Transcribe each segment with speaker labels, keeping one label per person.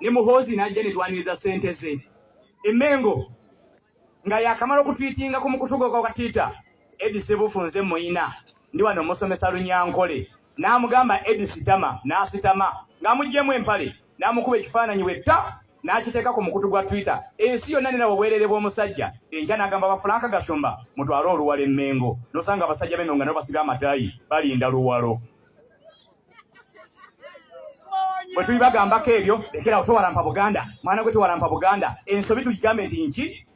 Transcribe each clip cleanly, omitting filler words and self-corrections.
Speaker 1: ne Muhoozi najja ne twaniriza ssente ze. Emmengo nga yakamala okutwitinga ku mukutu gwa Twitter, Eddie Ssebuufu nze muyina ndi wano musomesa Lunyankole, n'amugamba Eddie sitama, n'asitama ng'amugyemu empale n'amukuba ekifaananyi wetta n'akiteeka ku mukutu gwa Twitter. Ensi yonna nena obwerere bw'omusajja, enkya n'agamba Bafulanka Gashumba mutwale oluwalo Emmengo, n'osanga abasajja b'Emmengo nga nabo basibye amataayi balinda luwalo. Bwe tubibagambako ebyo lekera otowalampa Buganda, mwana gwe towalampa Buganda, ensobi tukigambe nti nki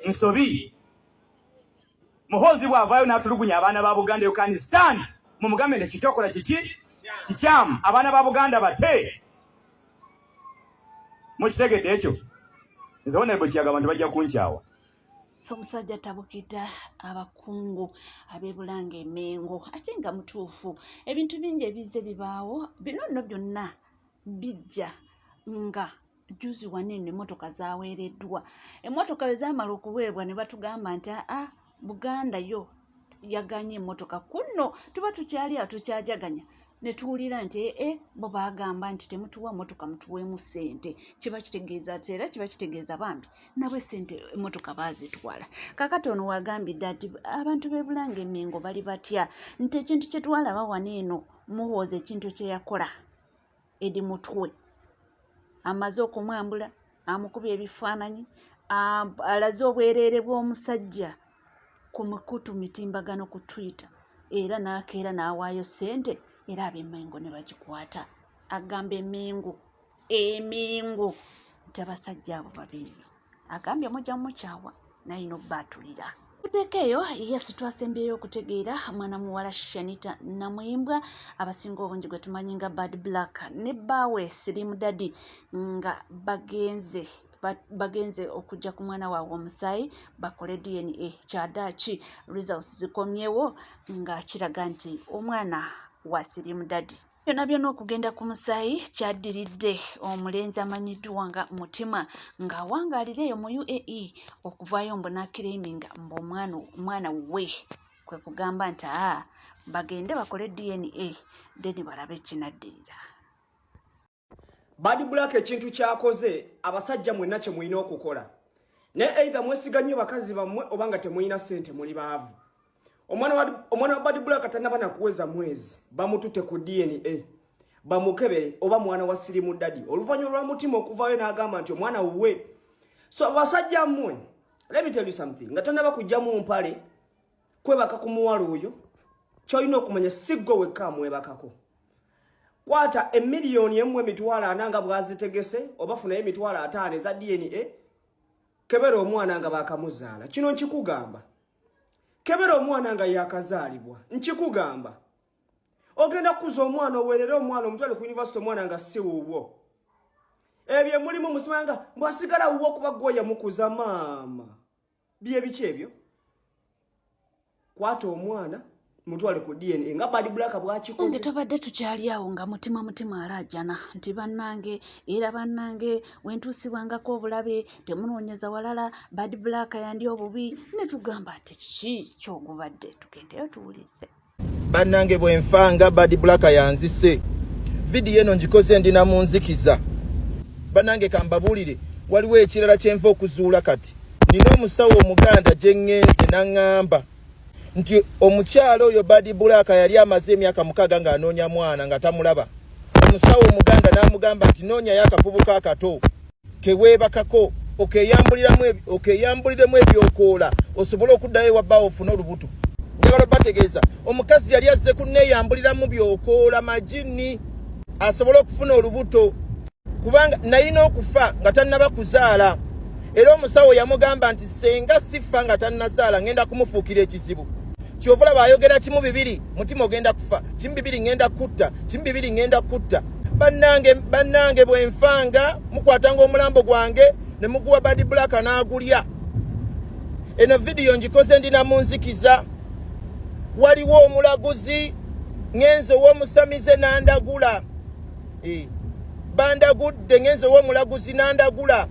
Speaker 1: nsobi. Muhoozi bw'avaayo n'atulugunya abaana ba Buganda you can stand mumugambe nti kitokola kiki kikyamu abaana ba Buganda bate. Mukitegedde ekyo nze Honorable Kiyaga abantu bajja kunkyawa.
Speaker 2: Omusajja tabukita abakungu ab'Ebulanga Emmengo ate nga mutuufu ebintu bingi ebize bibaawo bino nno byonna bijja nga juzi wanene emmotoka zaaweereddwa. Emmotoka bwe zaamala okuweebwa ne batugamba nti Buganda yo yaganye emmotoka kunno tuba tukyali atukyajaganya ne tuwulira nti bo baagamba nti temutuwa mmotoka mutuweemu ssente. Kiba kitegeeza ati era kiba kitegeeza bambi nabwe ssente emmotoka baazitwala. Kakati ono wagambidde ati abantu b'e Bulanga Emmengo bali batya nti ekintu kye twalaba wano eno Muhoozi ekintu kye yakola Eddie Mutwe amaze okumwambula amukubye ebifaananyi alaze obwereere bw'omusajja ku mukutu mitimbagano ku Twitter era n'akeera n'awaayo ssente era ab'Emmengo ne bagikwata. Agamba Emmengo nti abasajja abo babiri agambye mujja mukyawa nayina obbaatulira. Kuteeka eyo yes twasembyeyo okutegeera mwana muwala Shanita Namuyimbwa abasinga obungi gwe tumanyi nga Bad Black ne bbaawe Slim Daddy nga bagenze okujja ku mwana waabwe omusaayi bakole DNA. Kyaddaaki results zikomyewo nga kiraga nti omwana wa Slim Daddy byonna okugenda ku musaayi kyaddiridde omulenzi amanyiddwa nga Mutima ng'awangaalira eyo mu UAE okuvaayo mbu n'akiraiminga mbu omwana we kwe kugamba nti bagende bakole DNA then balabe kinaddirira.
Speaker 3: Bad Black ekintu kyakoze abasajja mwenna kye mulina okukola ne either mwesiganye bakazi bammwe oba nga temulina ssente muli baavu. Omwana wa Bad Black tanaba na kuweza mwezi bamutute ku DNA bamukebe oba mwana wa Slim Daddy oluvannyuma lwa Mutima okuvaayo n'agamba nti omwana wuwe. So abasajja mmwe let me tell you something nga tanaba kujja mu mpale kwebaka ku muwala oyo kyolina okumanya siggo wekka mwebakako. Kwata $1,000,000 nga bwazitegese oba funa $5,000 za DNA kebera omwana nga bakamuzaala. Kino nkikugamba kebera omwana nga yakazaalibwa nkikugamba ogenda kuza omwana owerere omwana omutwale ku university omwana nga si wuwo ebyo mulimu musimanga mbwasigala wuwo kuba gwoya mukuza maama bye biki ebyo. Kwata omwana mutwale ku DNA nga Bad Black bwakikoze.
Speaker 2: Nge tobadde tukyali awo nga mutima alajjana nti bannange wentuusibwangako obulabe temunoonyeza walala Bad Black yandi obubi ne tugamba ati kiki kyogubadde tugendeyo tuwulize.
Speaker 4: Bannange bwenfanga Bad Black yanzise vidiyo eno ngikoze ndina mu nzikiza. Bannange kambabuulire waliwo ekirala kyenva okuzuula kati nina omusawo Omuganda gye ŋŋenze n'aŋŋamba nti omukyalo oyo Bad Black yali amaze emyaka 6 ng'anoonya mwana nga tamulaba. Omusawo Omuganda n'amugamba nti noonyayo akavubuka akato keweebakako okeyambuliremu ebyokoola osobole okuddayo ewabbaawo ofune olubuto. Njagala bategeeza omukazi yali azze kunneeyambuliramu byokoola magini asobole okufuna olubuto kubanga nayina okufa nga tannaba kuzaala. Era omusawo yamugamba nti senga sifa nga tannazaala ngenda kumufuukira ekizibu. Kyovula bayogera kimu bibiri Mutima ogenda kufa, kimu bibiri ngenda kutta, kimu bibiri ngenda kutta. Bannange bwenfanga mukwatanga omulambo gwange ne muguwa Bad Black n'agulya. Eno vidiyo ngikoze ndina mu nzikiza. Waliwo omulaguzi ngenzo w'omusamize n'andagula. Bandagudde ngenzo w'omulaguzi n'andagula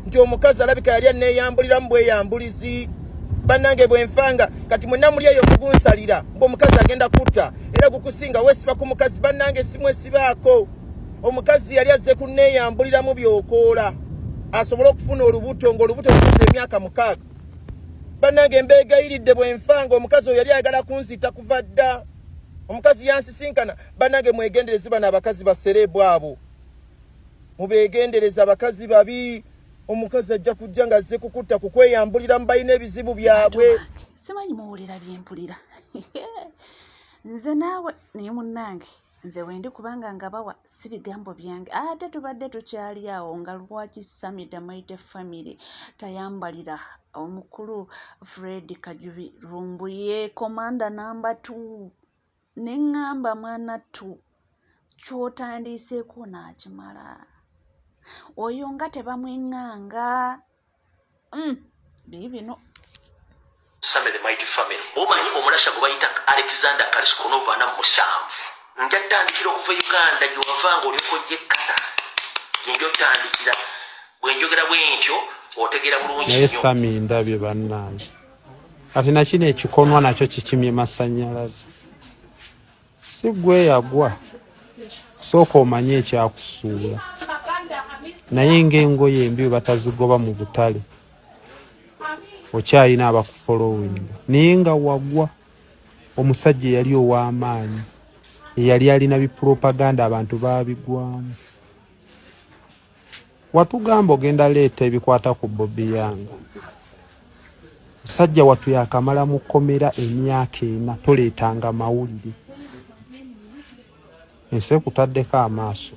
Speaker 4: nti omukazi alabika yali anneeyambuliramu bweyambulizi. Bannange bwenfanga kati mwenna muli eyo mugunsalira ng'omukazi agenda kutta era gukusinga weesiba ku mukazi. Bannange simwesibaako omukazi yali azze kunneeyambuliramu byokoola asobole okufuna olubuto ng'olubuto lukuza emyaka 6 bannange mbeegayiridde bwe nfanga omukazi oyo yali ayagala kunzita kuva dda omukazi yansisinkana bannange mwegendereze bano abakazi basereebu abo mubeegendereza abakazi babi omukazi ajja kujja nga azze kukutta kukweyambulira mu balina ebizibu byabwe
Speaker 2: simanyi muwulira byempulira nze naawe naye munnange nze wendi kubanga nga bawa si bigambo byange ate tubadde tukyali awo nga lwaki Samida Maite family tayambalira omukulu Fred Kajubi Rumbuye komanda namba 2 neŋŋamba mwana 2 kyotandiiseeko n'akimala oyo nga tebamweŋŋanga bibino
Speaker 5: Samida Maite family omanyi omulasha gwe bayita Alexander Kaliskonova na musanvu njatandikira okuva Uganda giwavanga olyokojja ekkata genjotandikira bwenjogera bwentyo otegera bulungi
Speaker 6: naye Sami ndabye bannange ati nakino ekikonwa nakyo kikimye masannyalaze si gwe yagwa sooka omanye ekyakusuula naye ng'engoye embi batazigoba mu butale okyayina abakufolowinga naye nga wagwa omusajja yali ow'amaanyi yali alina bipropaganda abantu babigwamu watugamba ogenda leeta ebikwata ku Bobby Yanga musajja watu yakamala mu kkomera emyaka 4 toleetanga mawulire ensi ekutaddeko amaaso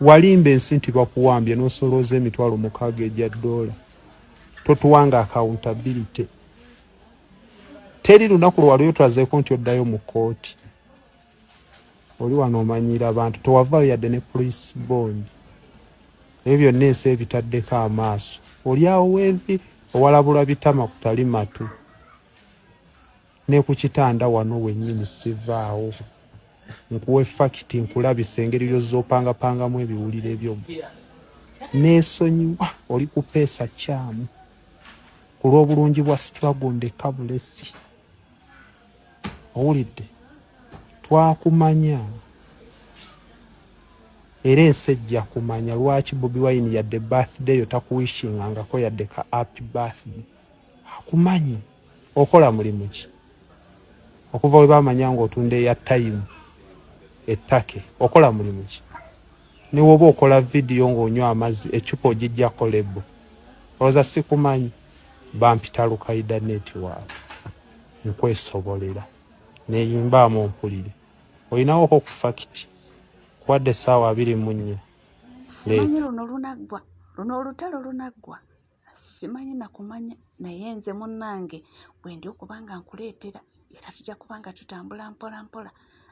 Speaker 6: walimba ensi nti bakuwambye n'osolooza $60,000 egya dola totuwanga accountability teri lunaku lwaliyo twazeeko nti oddayo mu kooti oli wano omanyira abantu tewavaayo yadde ne police bond ebyo byonna ensi ebitaddeko amaaso oli awo weevi owalabula bitama kutali matu ne ku kitanda wano wennyini sivaawo nkuwa effakiti nkulabisa engeri ly'ozoopangapangamu ebiwulire byo neesonyiwa oli ku peesa kyamu ku lw'obulungi bwa struggle ndeka bulesi owulidde twakumanya era ensi ejja kumanya lwaki Bobi Wine yadde birthday otakuwishingangako yadde ka happy birthday akumanyi okola mulimu ki okuva we bamanya ng'otunda eya time ettake okola mulimu ki ne woba okola vidiyo ng'onywa amazzi ecupa ogijjako lebo olowooza sikumanyi bampita Lukaida network nkwesobolera neeyimbaamu ompulire olinawo ku fakiti kwadde essaawa 24
Speaker 2: simanyi luno lunaggwa luno olutalo lunaggwa simanyi nakumanya naye nze munnange bwendi okubanga nkuleetera era tujja kubanga tutambula mpola mpola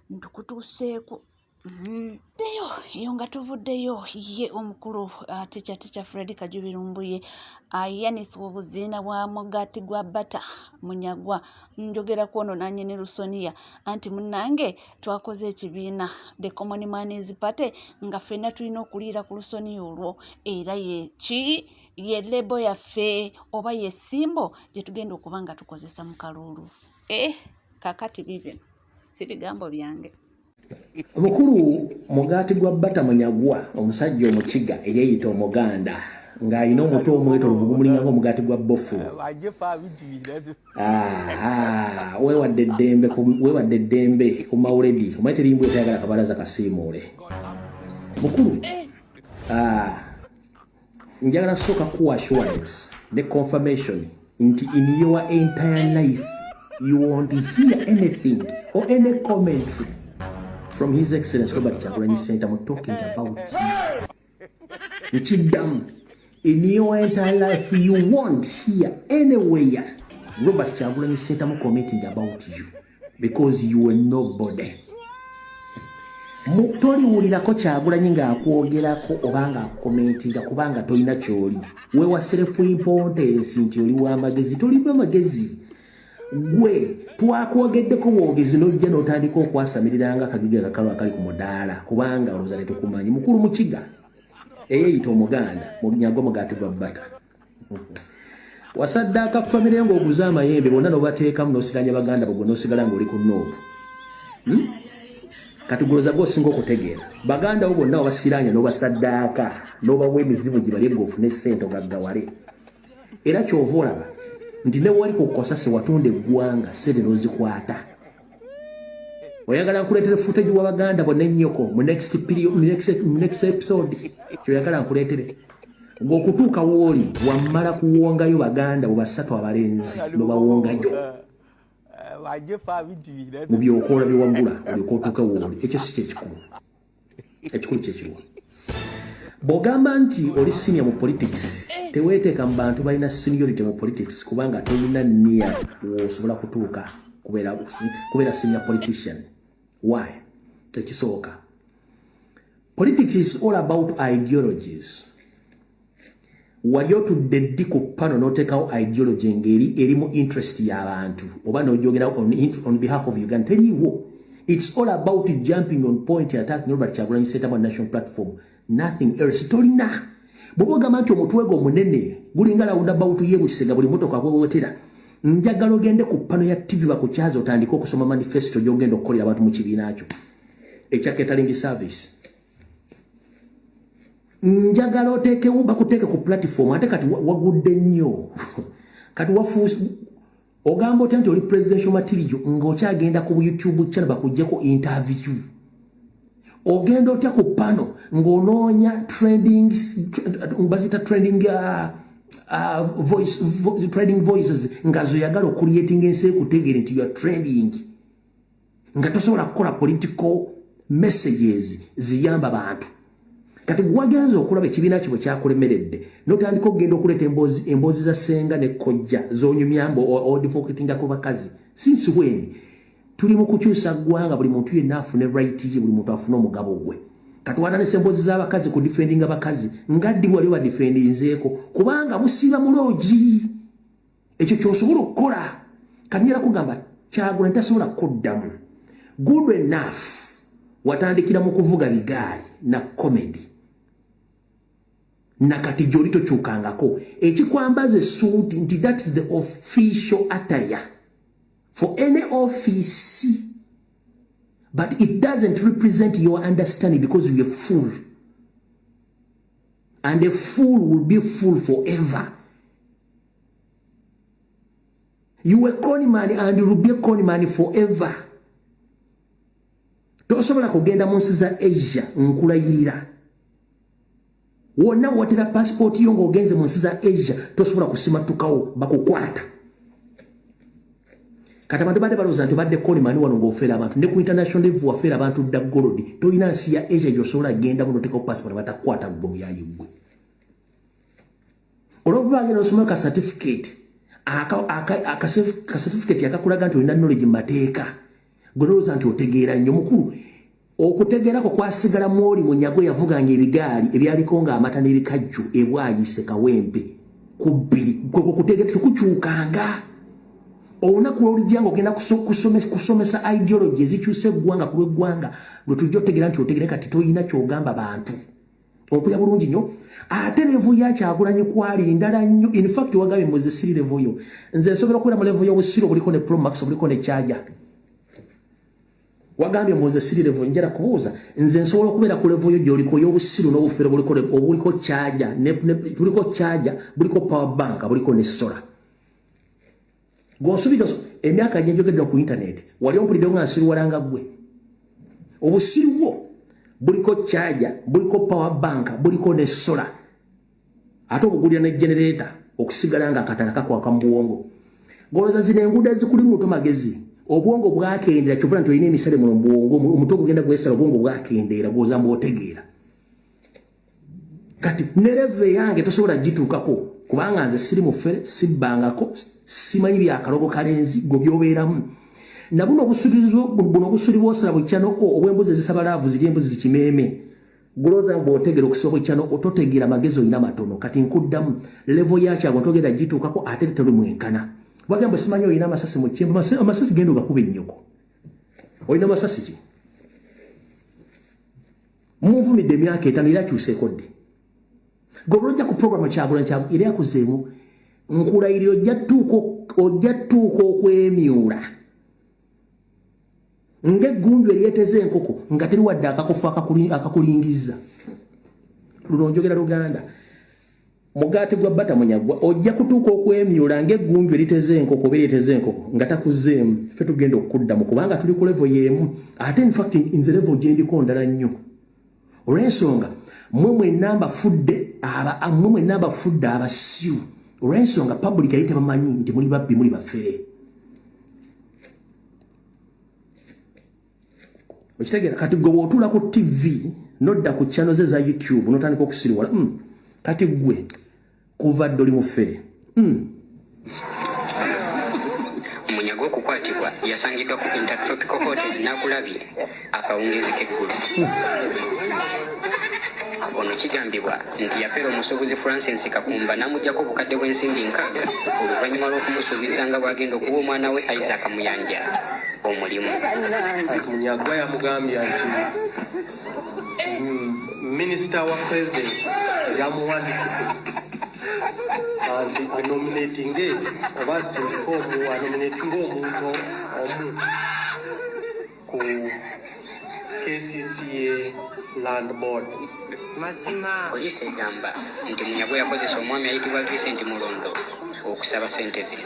Speaker 2: ntukutuuseeko ddeyo eyo nga tuvuddeyo ye omukulu techa Fred Kajubi Rumbuye ayanisa obuziina bwa mugaati gwa bata munyagwa njogera kwono nanye ne Lusonia anti munnange twakoze ekibiina the Common Man's Party nga ffenna tulina okuliira ku Lusonia olwo era ye lebo yaffe oba ye simbo gye tugenda okuba nga tukozesa mu kalulu kakati bibino si bigambo byange
Speaker 5: omukulu mugaati gwa bata munyagwa omusajja omukiga eryeyita omuganda ng'alina omutwe omwetolovu gumulinga ng'omugaati gwa bofu weewadde eddembe ku mawuledi omanyi terimbu etayagala kabalaza kasiimuule mukulu njagala kusooka kuwa assurance ne confirmation nti in your entire life you won't hear anything or any commentary from His Excellency Robert Kyagulanyi Ssentamu talking about you. Nchidam, in your entire life, you won't hear anywhere Robert Kyagulanyi Ssentamu commenting about you because you are nobody. Toliwulirako Kyagulanyi ng'akwogerako oba ng'akukomentinga kubanga tolina ky'oli. Weewa self importance nti oli w'amagezi, toliba magezi. Gwe twakwogeddeko bwogezi n'ojja n'otandika okwasamirira akagiga akakalu akali ku mudaala kubanga olowooza tetukumanyi mukulu mukiga eyeeyita omuganda munyagwa mugaati gwa bata wasaddaaka famire ng'oguza amayembe bonna n'obateekamu n'osiranya baganda bwe n'osigala ng'oli ku noopu Katuguloza go singo kutegeera. Baganda obo nao basiranya no basaddaaka no bawe emizibu gibale gofune sente gaggawale. Era kyovola nti ne wali kukosa se watonde gwanga sente nozikwata. Oyagala nkuleetere footage wa Baganda bonna ennyoko mu next episode. Kyoyagala nkuleetere. Ng'okutuuka wooli wammala kuwongayo Baganda bo basatu abalenzi no bawongayo. Mu byokoola byewagula olyoka otuuka wooli. Ekyo si kyekikulu. Ekikulu kyekiwa. Bw'ogamba nti oli senior mu politics, teweeteeka mu bantu balina seniority mu politics kubanga tolina nniya w'osobola kutuuka kubeera senior politician. Why? Tekisooka. Politics is all about ideologies. Wali otudde ddi ku pano n'oteekawo ideology ngeri erimu interest y'abantu oba n'ogyogera on behalf of Uganda. Teriiwo. It's all about jumping on point and attacking Robert Kyagulanyi Ssentamu on national platform. Nothing else. Tolina. Bw'oba ogamba nti omutwe gwo munene gulinga roundabout y'Ebusega buli motoka kwewotera. Njagala ogende ku pano ya TV bakukyaza otandika okusoma manifesto gy'ogenda okukolera abantu mu kibiina kyo ekya catering service. Njagala oteekewo bakuteeke ku platform ate kati wagudde nnyo. Kati wafuusi ogamba otya nti oli presidential material ng'okyagenda ku YouTube channel bakuggyeko interview. Ogenda otya ku pano ng'onoonya trading voices nga zoyagala okuliating ensi ekutegeere nti you are trending. Nga tosobola kukola political messages ziyamba bantu. Kati gwagenza okulaba ekibiina kyo bwe kyakulemeredde n'otandika okugenda okuleeta emboozi za ssenga ne kkojja z'onyumyambo odvocatinga ku bakazi. Since when? Tuli mu kukyusa ggwanga buli muntu yenna afune right ye, buli muntu afune omugabo gwe. Kati watandise emboozi z'abakazi ku defendinga bakazi nga ddi wali badefendinzeeko kubanga musiiba muloogi. Ekyo ky'osobola okukola. Kati njala kugamba Kyagulanyi tasobola kuddamu. Good enough watandikira mu kuvuga bigaali na comedy. Nakati gy'oli tokyukangako. Ekikwambaza essuuti nti that is the official attire for any office, but it doesn't represent your understanding because you're a fool. And a fool will be a fool forever. You were con man and you will be a con man forever. Tosobola kugenda mu nsi za Asia nkulayirira. Wonna watera passport yo ng'ogenze mu nsi za Asia tosobola kusimatukawo bakukwata. Kati abantu badde balowooza nti badde Coleman wano ng'ofeera abantu ne ku international level wafeera abantu dda golodi. Tolina nsi ya Asia gy'osobola genda muno oteekawo passport batakukwata ggwe muyayi ggwe. Olw'okuba bagenda osoma ka certificate ka certificate akakulaga nti olina knowledge mu mateeka. Golowooza nti otegeera nnyo mukulu. Okutegeerako kwasigala mwoli Munyagwe yavuganga ebigaali ebyaliko ng'amata n'ebikajju ebwayise Kawempe ku bbiri. Kwe kutegeera tekukyukanga. Olunaku lw'olijjanga ogenda kusomesa ideology ezikyusa eggwanga ku lw'eggwanga lwe tujja otegeera nti otegeere kati toyina ky'ogamba bantu. Okulya bulungi nnyo. Ate levo ya Kyagulanyi kwali ndala nnyo. In fact wagambye mbuze siri levo yo. Nze nsobola okubeera mu levo y'obusiru buliko ne Pro Max buliko ne charger. Wagambye mbuze siri levo njala kubuuza. Nze nsobola okubeera ku levo yo gy'oliko y'obusiru n'obufere buliko charger buliko charger buliko power bank buliko ne solar. Gonsubira emyaka gye njogedde ku internet wali ompulidde nga nsiruwalanga ggwe. Obusiru bwo buliko charger buliko power bank buliko ne solar. Ate obugulira ne generator okusigala nga akatala kakwaka mu bwongo. Golooza zino enguudo ezikuli mu muto magezi. Obwongo bwakendeera kyokka nti olina emisale mu bwongo omutwe gugenda gwesala obwongo bwakendeera bw'oza mbw'otegeera. Kati ne leve yange tosobola gituukako kubanga nze siri mufere sibbangako simanyi byakalogo kalenzi go byobeeramu. Na buno obusuli bw'osala bwe kyano obw'embuzi ezisaba laavu ziri embuzi zikimeeme. Golooza mbw'otegeera okusiba bwe kyano ototegeera magezi olina matono. Kati nkuddamu levo ya Kyagulanyi togenda gituukako ate toli mwenkana. Bagamba simanyi olina amasasi mu kyemba. Amasasi genda ogakuba ennyoko. Olina amasasi ki? Munvumidde emyaka 5 era akyuseeko ddi. Golojja ku programu Kyagulanyi eri akuzeemu nkulayirira ojja ttuuka okwemyula ng'eggundu eryeteze enkoko nga teri wadde akakofu akakulingiza. Luno njogera Luganda. Mugaati gwa bata munyagwa ojja kutuuka okwemyula ng'eggundu eryeteze enkoko beryeteze enkoko nga takuzeemu ffe tugenda okuddamu kubanga tuli ku level y'emu ate in fact nze level gye ndiko ndala nnyo. Olw'ensonga mmwe mwenna mbafudde abasiru. Olw'ensonga public yali tebamanyi nti muli babbi muli baffere. Okitegera kati gwe bw'otuula ku TV nodda ku channel ze za YouTube n'otandika okusiriwala kati gwe kuva dde oli muffere.
Speaker 7: Munyago okukwatibwa yasangibwa ku Intertropical Hotel n'akulabye akawungezi k'eggulu. Ono kigambibwa nti yafera omusuubuzi Francis Kakumba n'amuggyako obukadde bw'ensimbi 6 oluvannyuma lw'okumusuubiza nga bw'agenda okuwa omwana we Isaac Muyanja omulimu.
Speaker 8: Munyagwa yamugambye nti minisita wa president yamuwandikira anti anominatinge oba anominatinge omuntu omu ku KCCA land board.
Speaker 7: Poliisi egamba nti Munyagwa yakozesa omwami ayitibwa Vincent Mulondo okusaba ssente ze.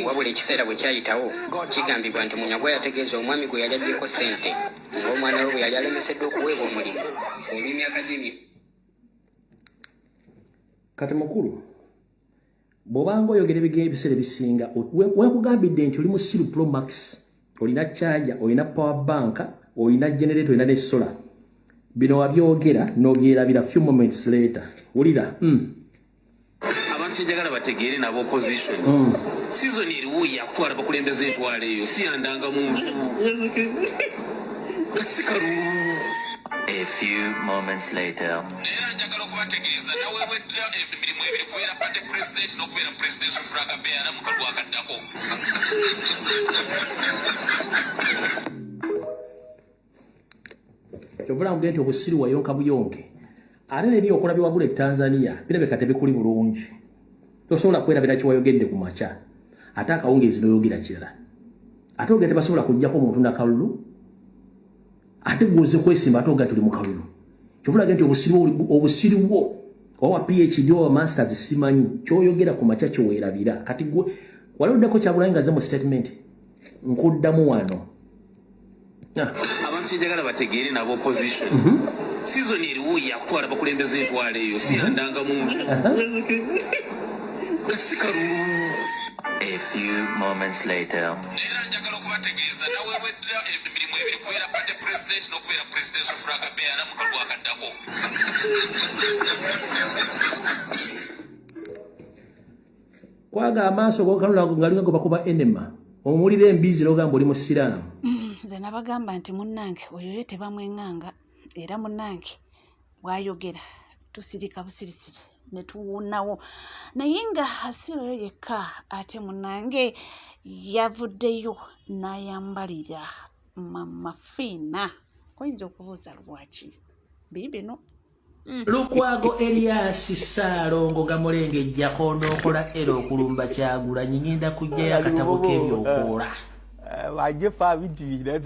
Speaker 7: Wabula ekiseera bwe kyayitawo kigambibwa nti Munyagwa yategeeza omwami gwe yali agyeko ssente ng'omwana we bwe yali alemeseddwa okuweebwa omulimu olw'emyaka gy'ebiri.
Speaker 5: Kati mukulu bw'obanga oyogera ebiseera ebisinga wenkugambidde nti oli musiru Pro Max olina charger olina power bank olina generator olina ne solar. Bino wabyogera n'obyerabira few moments later. Wulira
Speaker 9: abantu kyejagala bategeere nabo opposition season eriwo yakutwala bakulembeze entwala eyo siyandanga muntu kasikalulu.
Speaker 10: A few moments later.
Speaker 9: Era njagala okubategeeza nawe wedda emirimu ebiri kubeera pate president n'okubeera president Sufraga Beara mu kalwa akaddako.
Speaker 5: Kyobula ngenti obusiru wayonka buyonke. Ate nebyokola byewagula e Tanzania birabeka tebikuli bulungi. Tosobola kwerabira kiwayogedde ku makya. Ate akawungezi n'oyogera kirala. Ate ogenda tebasobola kuggyako omuntu nakalulu. Ate gwoze kwesimba ate oga tuli mu kalulu. Kyobula ngenti obusiru bwo owa PhD owa masters simanyi kyoyogera ku makya kyeweerabira. Kati gwe waloddeko Kyagulanyi ng'azze mu statement nkuddamu wano.
Speaker 9: Abantu kyejagala bategeere nabo opposition season eriwo yakutwala bakulembeze entwala eyo siyandanga muntu kasikalulu.
Speaker 10: A few moments later.
Speaker 9: Era njagala okubategeeza nawe wedda emirimu ebiri kubeera pate president n'okubeera president Sufraga Beara mu kalwa akaddako.
Speaker 5: Kwaga amaaso gokalula ngalinga gwe bakuba enema omulira embizi n'ogamba oli musiraamu.
Speaker 2: Nze nabagamba nti munnange oyo ye tebamwenganga era munnange bwayogera tusirika busirisiri ne tuwuunawo naye nga si oyo yekka ate munnange yavuddeyo n'ayambalira Mama Fiina. Oyinza okubuuza lwaki biibino
Speaker 5: Lukwago Elias Ssaalongo gamulengejjako n'okola era okulumba Kyagulanyi ngenda kujjayo akatabo k'ebyokoola.
Speaker 4: Wajepa bidira.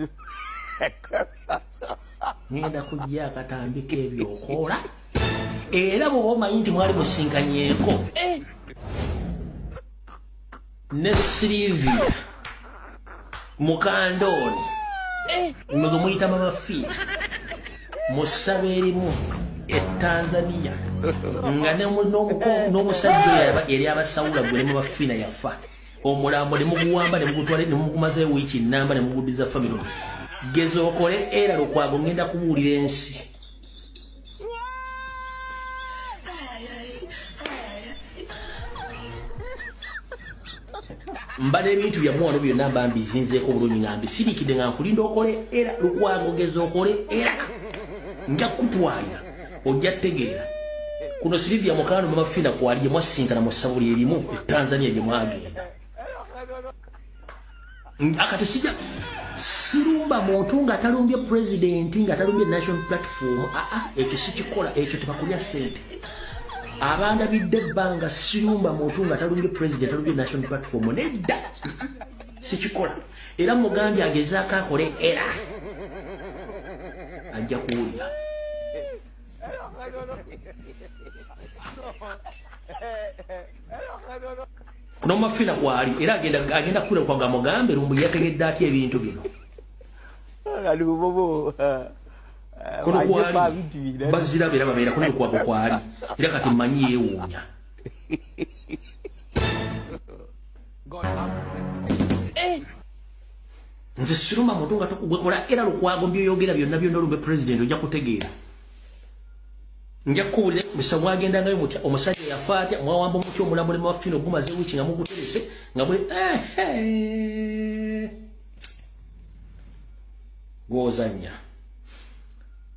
Speaker 5: Ngenda kujja akatambi k'ebyokoola. Era bw'oba omanyi nti mwali musinkanyeko ne Silvia Mukandooni mwe muyita Mama Fiina musaba erimu e Tanzania nga n'omusajja yali abasawula gwe ne Mama Fiina yafa omulambo ne muguwamba ne mugutwala ne mugumaze wiiki nnamba ne muguddiza family. Geza okole era Lukwago ngenda kubuulira ensi. Mbadde ebintu bya muwano byonna mba mbizinzeeko bulungi nga mbisirikidde nga nkulinda okole era Lukwago geza okole era nja kutwalira ojja tegeera kuno Silvia Mukano Mama Fiina kwali gye mwasinkana mu ssabuli erimu e Tanzania gye mwagenda. Akati sirumba muntu nga talumbye president nga talumbye national platform ekyo sikikola ekyo tebakulya ssente. Abandabidde ebbanga sirumba muntu nga talumbye president talumbye national platform nedda sikikola era mugambi agezaako akole era ajja kuwulira nomafina kwali era agenda kule kwa mugambe rumbu yategedde atya ebintu bino kono kwali bazira bera babeera kono kwabo kwali era kati mmanyi yeewuunya nze siruma muntu nga tokugwekola era lukwago mbyoyogera byonna byonna olumbe president ojja kutegeera nja kuwulira misa mwagendangayo mutya omusajja yafa atya mwawamba mutya omulamulemu wa fino gumaze wiiki nga muguterese nga mwe gwozanya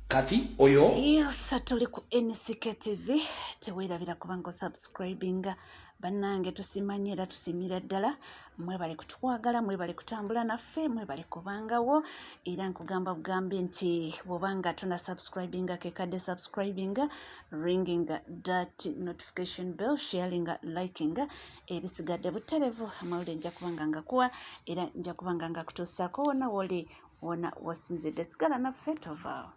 Speaker 5: kati oyo
Speaker 2: yes tuli ku NCK TV teweerabira kubanga osubscribinga bannange tusimanye era tusimira ddala mwebale kutwagala mwebale kutambula naffe mwebale kubangawo era nkugamba bugambe nti bwobanga tuna subscribinga kekadde subscribinga ringing that notification bell sharing liking ebisigadde buterevu amawulire nja kubanga ngakuwa era nja kubanga ngakutuusaako wona woli wona wasinzidde sigala naffe tovaawo